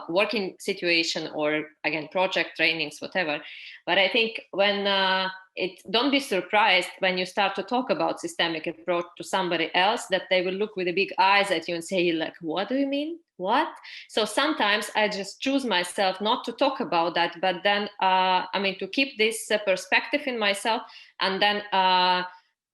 working situation, or again, project trainings, whatever. But I think when don't be surprised when you start to talk about systemic approach to somebody else, that they will look with the big eyes at you and say, like, what do you mean? What? So sometimes I just choose myself not to talk about that, but then, to keep this perspective in myself. And then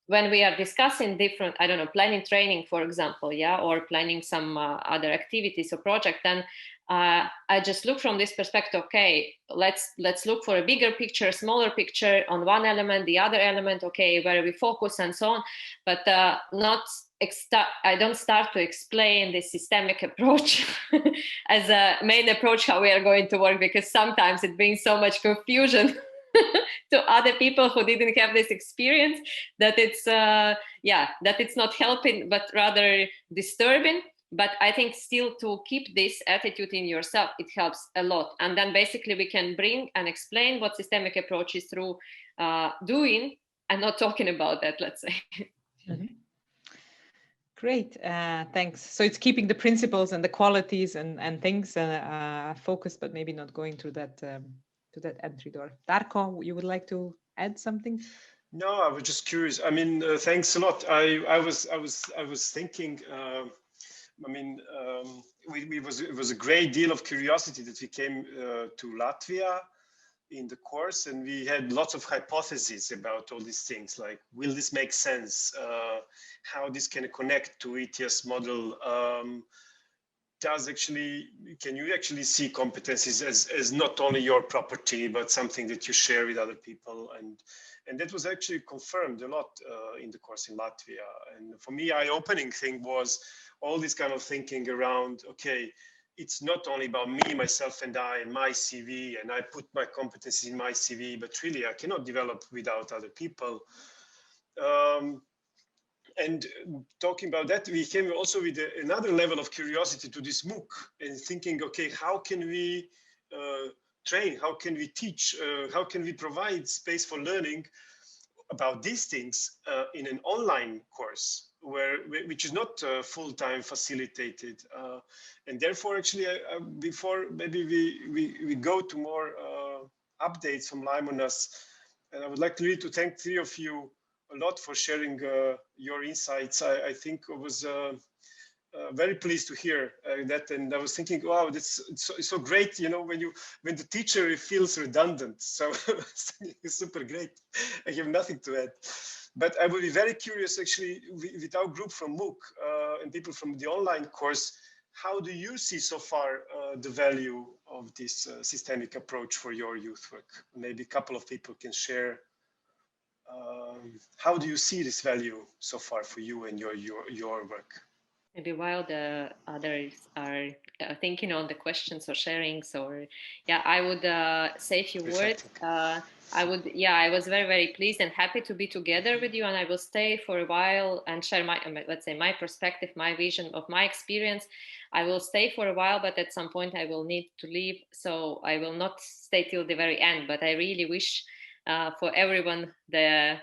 when we are discussing different, planning training, for example, or planning some other activities or project, then I just look from this perspective. Okay, let's look for a bigger picture, smaller picture on one element, the other element. Okay, where we focus and so on, but I don't start to explain the systemic approach as a main approach how we are going to work, because sometimes it brings so much confusion to other people who didn't have this experience that it's not helping, but rather disturbing. But I think still to keep this attitude in yourself, it helps a lot. And then basically we can bring and explain what systemic approach is through doing and not talking about that, let's say. Mm-hmm. Great, thanks. So it's keeping the principles and the qualities and things focused, but maybe not going through that to that entry door. Darko, you would like to add something? No, I was just curious. Thanks a lot. I was thinking. It was a great deal of curiosity that we came to Latvia in the course, and we had lots of hypotheses about all these things, like, will this make sense? How this can connect to ETS model? Can you actually see competencies as not only your property, but something that you share with other people? And that was actually confirmed a lot in the course in Latvia. And for me, eye-opening thing was all this kind of thinking around, okay, it's not only about me, myself and I, and my CV, and I put my competencies in my CV, but really I cannot develop without other people. And talking about that, we came also with another level of curiosity to this MOOC and thinking, okay, how can we train? How can we teach? How can we provide space for learning about these things in an online course, which is not full-time facilitated? And therefore, actually, before maybe we go to more updates from Limonas, and I would like really to thank three of you a lot for sharing your insights. I think I was very pleased to hear that, and I was thinking, wow, it's so great, when the teacher feels redundant. So it's super great. I have nothing to add, but I will be very curious, actually, with our group from MOOC and people from the online course, how do you see so far the value of this systemic approach for your youth work? Maybe a couple of people can share. How do you see this value so far for you and your work? Maybe while the others are thinking on the questions or sharings, or yeah, I would say a few words. I was very, very pleased and happy to be together with you, and I will stay for a while and share my, let's say, my perspective, my vision of my experience. I will stay for a while, but at some point I will need to leave, so I will not stay till the very end. But I really wish for everyone their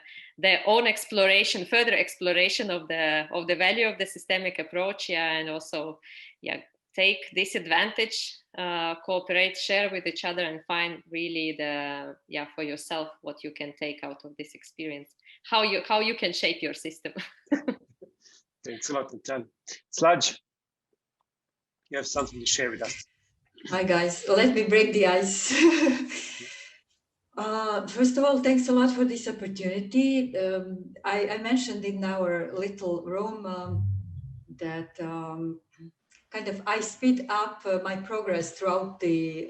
own exploration, further exploration of the value of the systemic approach, and also, take this advantage, cooperate, share with each other, and find really for yourself what you can take out of this experience, how you can shape your system. Thanks a lot, Tatjana. Sludge, you have something to share with us. Hi guys, let me break the ice. First of all, thanks a lot for this opportunity. I mentioned in our little room that kind of I speed up my progress throughout the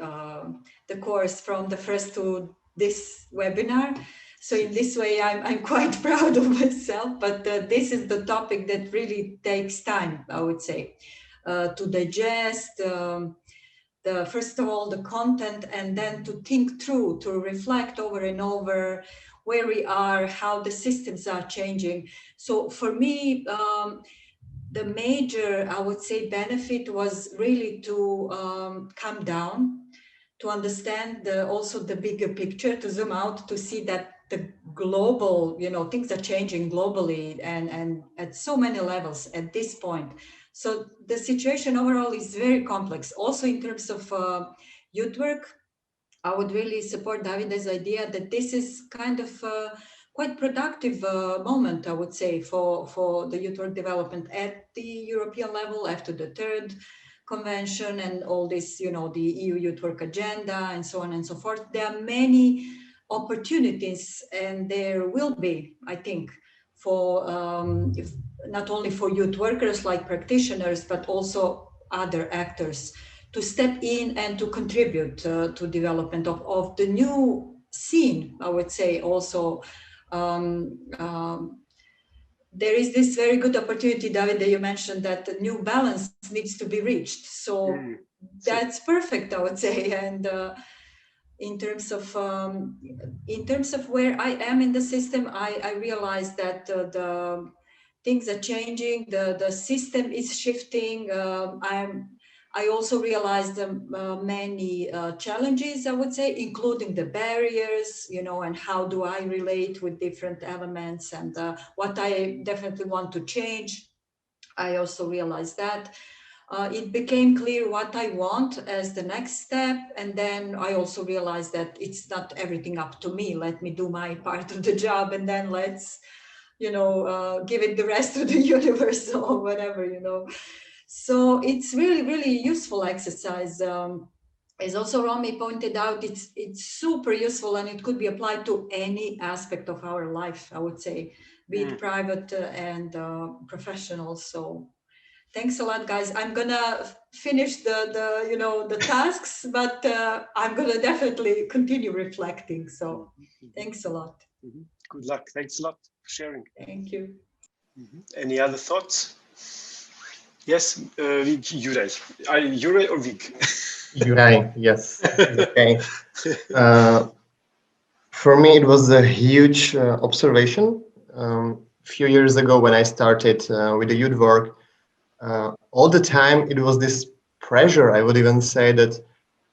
course from the first to this webinar. So in this way, I'm quite proud of myself, but this is the topic that really takes time, I would say, to digest. First of all, the content, and then to think through, to reflect over and over where we are, how the systems are changing. So for me, the major, I would say, benefit was really to come down, to understand also the bigger picture, to zoom out, to see that the global, things are changing globally and at so many levels at this point. So the situation overall is very complex. Also in terms of youth work, I would really support Davide's idea that this is kind of quite productive moment, I would say, for the youth work development at the European level after the third convention and all this, the EU youth work agenda and so on and so forth. There are many opportunities, and there will be, I think, for not only for youth workers like practitioners, but also other actors to step in and to contribute to development of the new scene, I would say. Also, there is this very good opportunity, David, that you mentioned, that the new balance needs to be reached. So that's perfect, I would say. And in terms of where I am in the system, I realize that the things are changing, the system is shifting. I also realized many challenges, I would say, including the barriers, and how do I relate with different elements, and what I definitely want to change. I also realized that. It became clear what I want as the next step. And then I also realized that it's not everything up to me. Let me do my part of the job, and then let's, give it the rest to the universe or whatever, So it's really, really useful exercise. As also Romy pointed out, it's super useful, and it could be applied to any aspect of our life, I would say, be it private and professional. So thanks a lot, guys. I'm gonna finish the tasks, but I'm gonna definitely continue reflecting. So thanks a lot. Good luck. Thanks a lot for sharing. Thank you. Any other thoughts? Yes, Juraj. Juraj or Vik? Juraj, yes. Okay. For me, it was a huge observation. A few years ago, when I started with the youth work, all the time it was this pressure, I would even say, that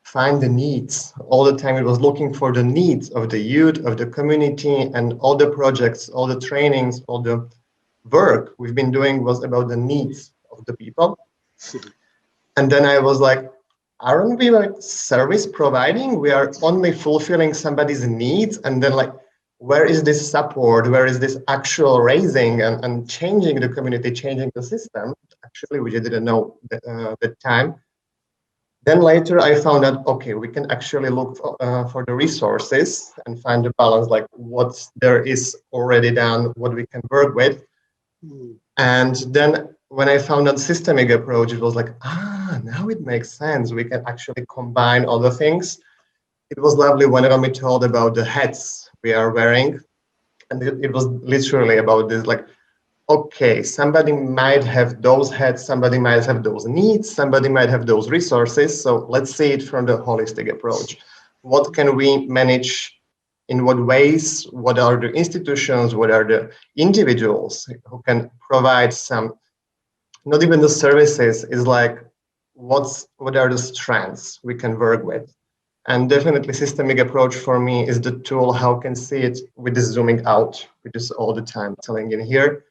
find the needs. All the time it was looking for the needs of the youth, of the community, and all the projects, all the trainings, all the work we've been doing was about the needs of the people. And then I was like, aren't we like service providing? We are only fulfilling somebody's needs. And then like, where is this support? Where is this actual raising and changing the community, changing the system? Actually, we didn't know at the time. Then later I found out, okay, we can actually look for the resources and find the balance, like what there is already done, what we can work with. And then when I found that systemic approach, it was like, now it makes sense. We can actually combine all the things. It was lovely when Romy told about the hats we are wearing. And it was literally about this, like, okay, somebody might have those heads, somebody might have those needs, somebody might have those resources. So let's see it from the holistic approach. What can we manage? In what ways? What are the institutions? What are the individuals who can provide some, not even the services, is like what are the strengths we can work with? And definitely systemic approach for me is the tool how can see it with this zooming out, which is all the time telling in here,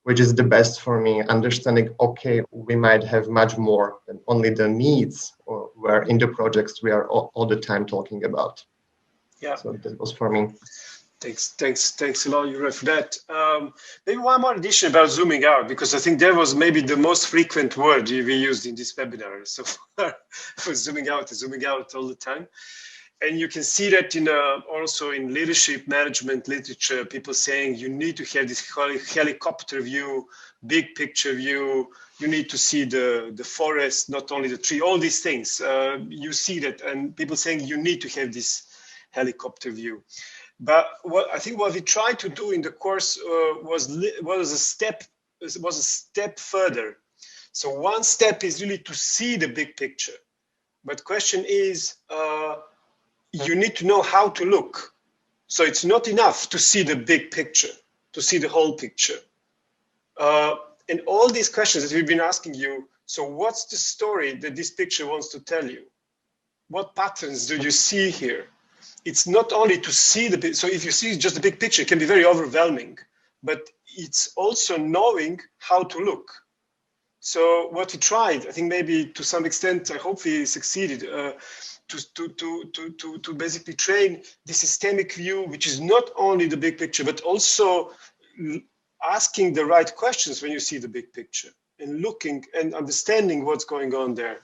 which is the best for me, understanding, okay, we might have much more than only the needs or where in the projects we are all the time talking about. Yeah. So that was for me. Thanks a lot, Yura, for that. Maybe one more addition about zooming out, because I think that was maybe the most frequent word we used in this webinar so far for zooming out all the time. And you can see that in also in leadership management literature, people saying you need to have this helicopter view, big picture view. You need to see the forest, not only the tree, all these things. You see that, and people saying you need to have this helicopter view. But I think what we tried to do in the course was a step further. So one step is really to see the big picture. But question is, you need to know how to look. So it's not enough to see the big picture, to see the whole picture. And all these questions that we've been asking you, so what's the story that this picture wants to tell you? What patterns do you see here? It's not only to see the big, so if you see just the big picture, it can be very overwhelming, but it's also knowing how to look. So what we tried, I think maybe to some extent, I hope we succeeded, to basically train the systemic view, which is not only the big picture, but also asking the right questions when you see the big picture and looking and understanding what's going on there.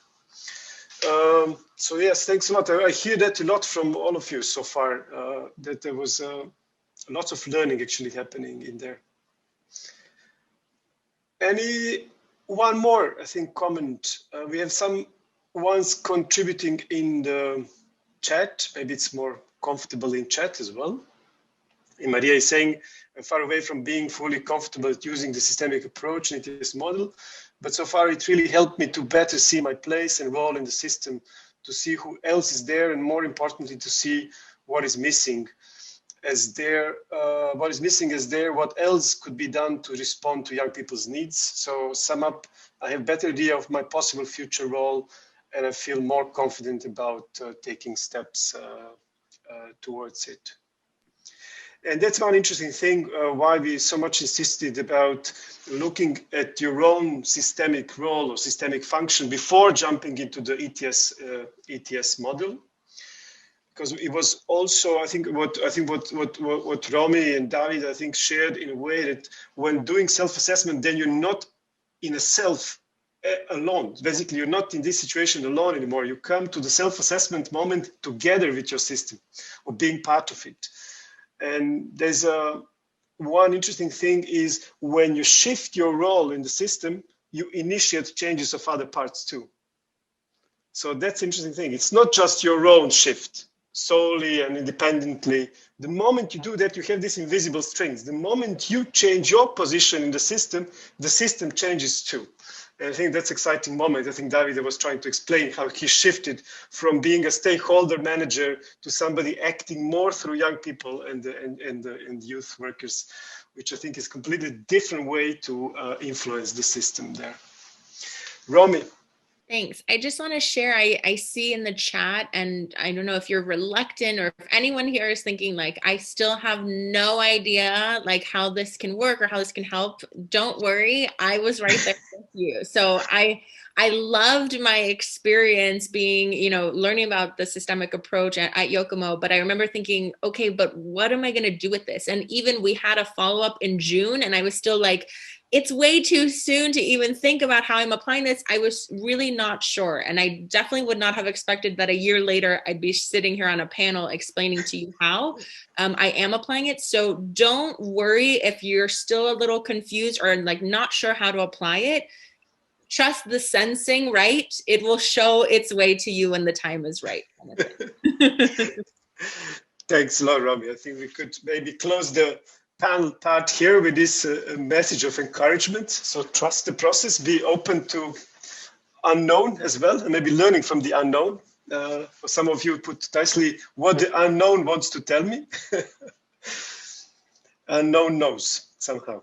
So yes, thanks a lot. I hear that a lot from all of you so far, that there was lots of learning actually happening in there. One more, I think, comment. We have some ones contributing in the chat. Maybe it's more comfortable in chat as well. And Maria is saying, I'm far away from being fully comfortable at using the systemic approach in this model, but so far it really helped me to better see my place and role in the system, to see who else is there, and more importantly, to see what is missing as there, what else could be done to respond to young people's needs. So sum up, I have a better idea of my possible future role, and I feel more confident about taking steps towards it. And that's one interesting thing, why we so much insisted about looking at your own systemic role or systemic function before jumping into the ETS model. Because it was also, I think what Romy and David, I think, shared in a way that when doing self-assessment, then you're not in a self alone. Basically, you're not in this situation alone anymore. You come to the self-assessment moment together with your system or being part of it. And there's one interesting thing is when you shift your role in the system, you initiate changes of other parts too. So that's an interesting thing. It's not just your own shift solely and independently. The moment you do that, you have these invisible strings. The moment you change your position in the system changes too. And I think that's an exciting moment. I think David was trying to explain how he shifted from being a stakeholder manager to somebody acting more through young people and youth workers, which I think is a completely different way to influence the system there. Romy. Thanks. I just want to share, I see in the chat, and I don't know if you're reluctant or if anyone here is thinking like, I still have no idea like how this can work or how this can help. Don't worry. I was right there with you. So I loved my experience being, learning about the systemic approach at YOCOMO, but I remember thinking, okay, but what am I going to do with this? And even we had a follow-up in June, and I was still like, it's way too soon to even think about how I'm applying this. I was really not sure. And I definitely would not have expected that a year later, I'd be sitting here on a panel explaining to you how I am applying it. So don't worry if you're still a little confused or like not sure how to apply it. Trust the sensing, right? It will show its way to you when the time is right. Thanks a lot, Romy. I think we could maybe close the panel part here with this message of encouragement. So trust the process, be open to unknown as well, and maybe learning from the unknown. For some of you put nicely what the unknown wants to tell me. Unknown knows somehow.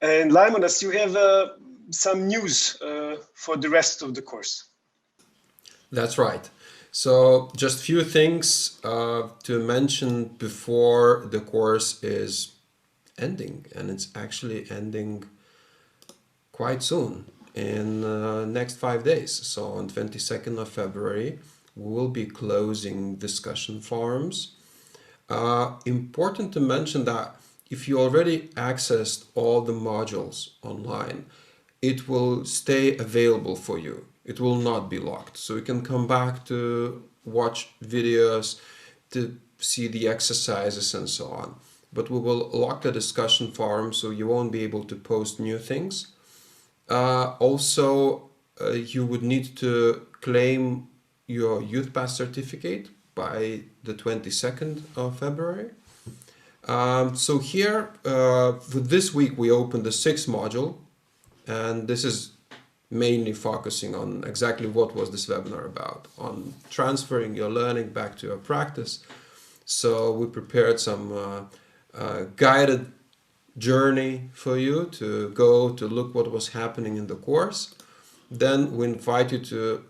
And Laimonas, you have some news for the rest of the course. That's right. So just few things to mention before the course is ending, and it's actually ending quite soon in next 5 days. So on 22nd of February, we will be closing discussion forums. Important to mention that if you already accessed all the modules online, it will stay available for you. It will not be locked. So you can come back to watch videos, to see the exercises and so on. But we will lock the discussion forum so you won't be able to post new things. Also, you would need to claim your Youth Pass certificate by the 22nd of February. So here, for this week, we opened the 6th module, and this is mainly focusing on exactly what was this webinar about, on transferring your learning back to your practice. So we prepared some guided journey for you to go to look what was happening in the course. Then we invite you to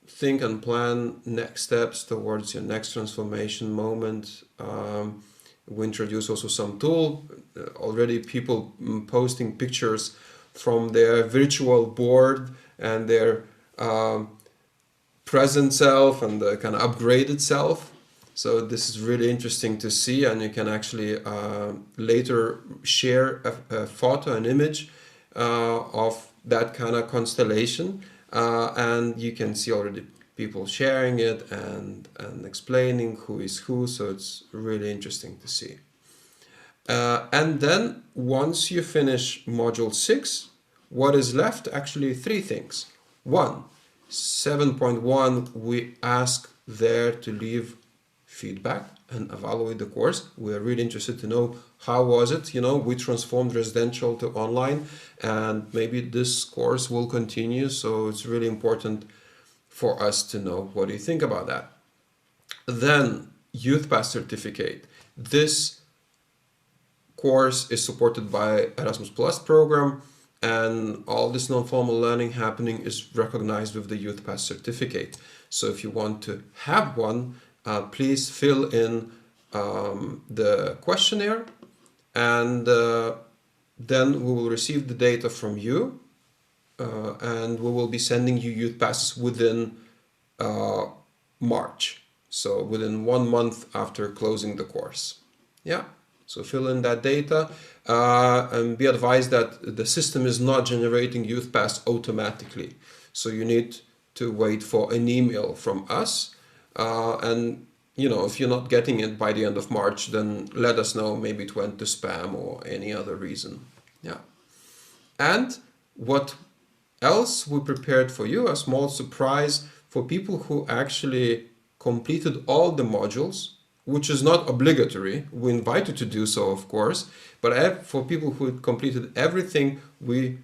think and plan next steps towards your next transformation moment. We introduce also some tool, already people posting pictures from their virtual board and their present self and the kind of upgraded self. So this is really interesting to see, and you can actually later share a photo, an image of that kind of constellation, and you can see already people sharing it and explaining who is who, so it's really interesting to see. And then once you finish module 6, what is left? Actually 3 things. 1, 7.1, we ask there to leave feedback and evaluate the course. We are really interested to know how was it, we transformed residential to online, and maybe this course will continue, so it's really important for us to know what do you think about that. Then Youth Pass certificate. This course is supported by Erasmus Plus program, and all this non-formal learning happening is recognized with the Youth Pass certificate. So if you want to have one, please fill in the questionnaire, and then we will receive the data from you, and we will be sending you Youth Passes within March. So within 1 month after closing the course. Yeah, so fill in that data, and be advised that the system is not generating Youth Pass automatically. So you need to wait for an email from us. And if you're not getting it by the end of March, then let us know. Maybe it went to spam or any other reason. Yeah. And what else we prepared for you, a small surprise for people who actually completed all the modules, which is not obligatory. We invite you to do so, of course, but for people who completed everything, we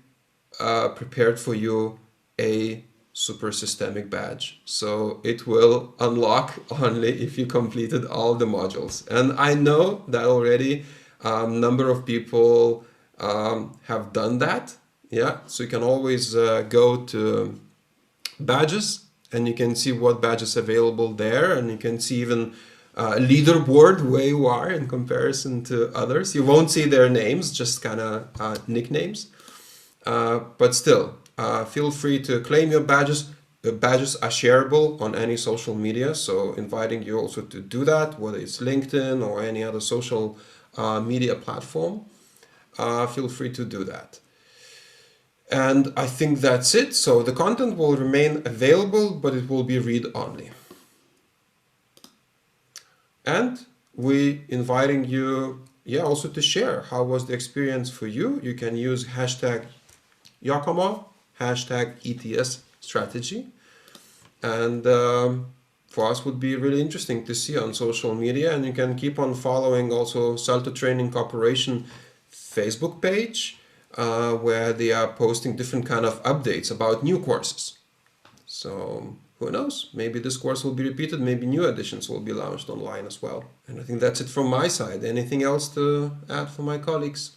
prepared for you a super systemic badge. So it will unlock only if you completed all the modules. And I know that already a number of people have done that. Yeah, so you can always go to badges, and you can see what badges available there, and you can see even leaderboard where you are in comparison to others. You won't see their names, just kind of nicknames. But still, feel free to claim your badges. The badges are shareable on any social media, so inviting you also to do that, whether it's LinkedIn or any other social media platform. Feel free to do that. And I think that's it. So the content will remain available, but it will be read-only. And we inviting you, also to share how was the experience for you. You can use hashtag YOCOMO, hashtag ETS strategy. And for us would be really interesting to see on social media. And you can keep on following also SALTO Training Corporation Facebook page, where they are posting different kind of updates about new courses. So who knows, maybe this course will be repeated, maybe new editions will be launched online as well. And I think that's it from my side. Anything else to add for my colleagues?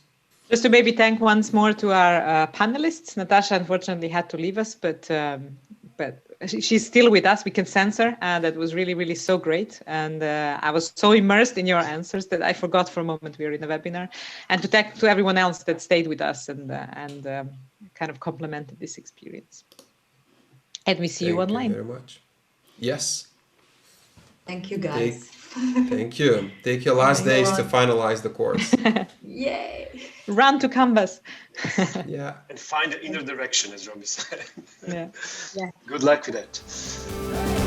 Just to maybe thank once more to our panelists. Natasha unfortunately had to leave us, but she's still with us. We can sense her. That was really, really so great. And I was so immersed in your answers that I forgot for a moment we were in the webinar. And to thank to everyone else that stayed with us and kind of complemented this experience. And we see you online. Thank you very much. Yes. Thank you, guys. Thank you. Take your last days to finalize the course. Yay. Run to Canvas. Yeah. And find the inner direction, as Robbie said. Yeah. Good luck with that.